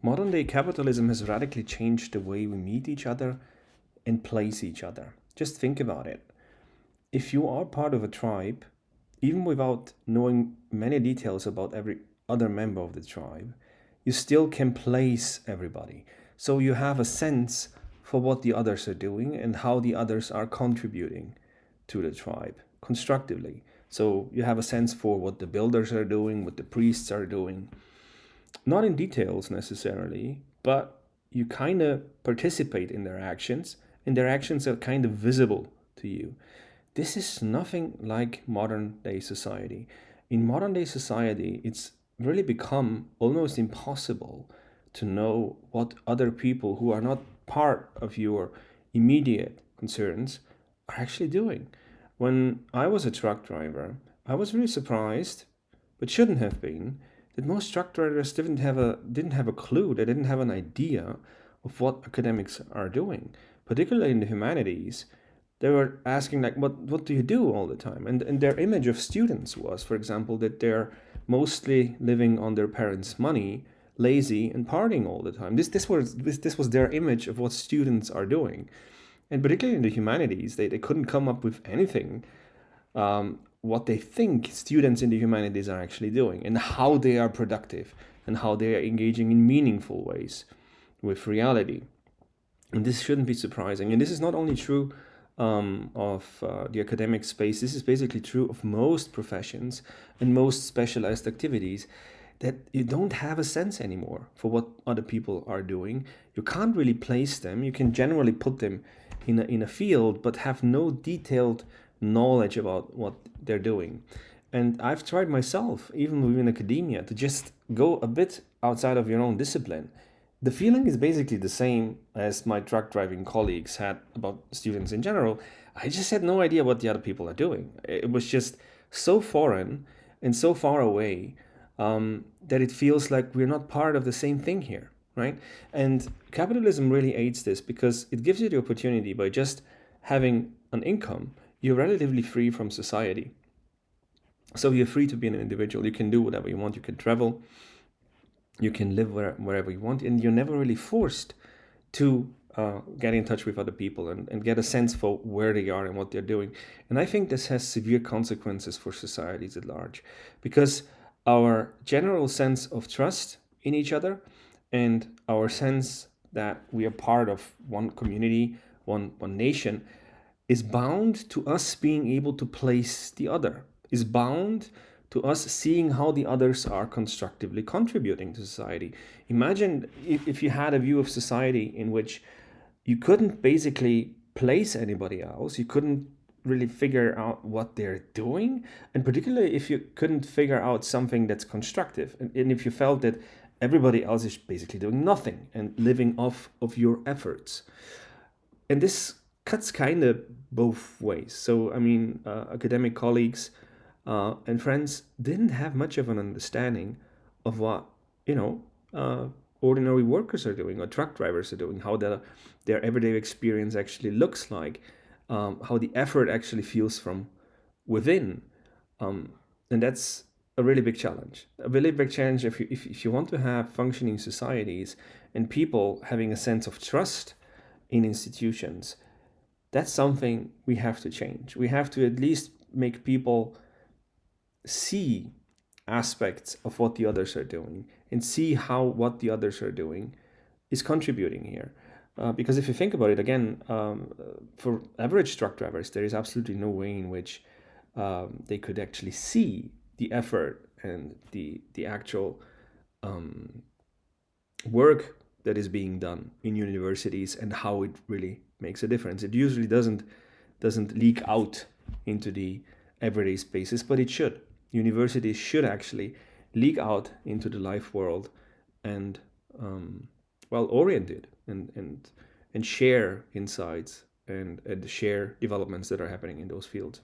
Modern day capitalism has radically changed the way we meet each other and place each other. Just think about it. If you are part of a tribe, even without knowing many details about every other member of the tribe, you still can place everybody. So you have a sense for what the others are doing and how the others are contributing to the tribe constructively. So you have a sense for what the builders are doing, what the priests are doing, not in details necessarily, but you kind of participate in their actions, and their actions are kind of visible to you. This is nothing like modern day society. In modern day society, it's really become almost impossible to know what other people who are not part of your immediate concerns are actually doing. When I was a truck driver, I was really surprised, but shouldn't have been, that most truck drivers didn't have a clue, they didn't have an idea of what academics are doing, particularly in the humanities. They were asking like, what do you do all the time? And their image of students was, for example, that they're mostly living on their parents' money, lazy and partying all the time. This was their image of what students are doing. And particularly in the humanities, they couldn't come up with anything what they think students in the humanities are actually doing and how they are productive and how they are engaging in meaningful ways with reality. And this shouldn't be surprising. And this is not only true of the academic space, this is basically true of most professions and most specialized activities, that you don't have a sense anymore for what other people are doing. You can't really place them. You can generally put them in a field, but have no detailed knowledge about what they're doing. And I've tried myself, even within academia, to just go a bit outside of your own discipline. The feeling is basically the same as my truck driving colleagues had about students in general. I just had no idea what the other people are doing. It was just so foreign and so far away, that it feels like we're not part of the same thing here, right? And capitalism really aids this because it gives you the opportunity, by just having an income, you're relatively free from society. So you're free to be an individual. You can do whatever you want. You can travel. You can live wherever you want, and you're never really forced to get in touch with other people and get a sense for where they are and what they're doing. And I think this has severe consequences for societies at large, because our general sense of trust in each other and our sense that we are part of one community, one nation, is bound to us being able to place the other, is bound to us seeing how the others are constructively contributing to society. Imagine if you had a view of society in which you couldn't basically place anybody else, you couldn't really figure out what they're doing, and particularly if you couldn't figure out something that's constructive, and if you felt that everybody else is basically doing nothing and living off of your efforts. And this cuts kind of both ways. So, I mean, academic colleagues and friends didn't have much of an understanding of what, you know, ordinary workers are doing or truck drivers are doing, how their everyday experience actually looks like, how the effort actually feels from within. And that's a really big challenge. A really big challenge if you want to have functioning societies and people having a sense of trust in institutions. That's something we have to change. We have to at least make people see aspects of what the others are doing and see how what the others are doing is contributing here. Because if you think about it again, for average truck drivers, there is absolutely no way in which they could actually see the effort and the actual work that is being done in universities and how it really makes a difference. It usually doesn't leak out into the everyday spaces, but it should. Universities should actually leak out into the life world and well oriented and share insights and share developments that are happening in those fields.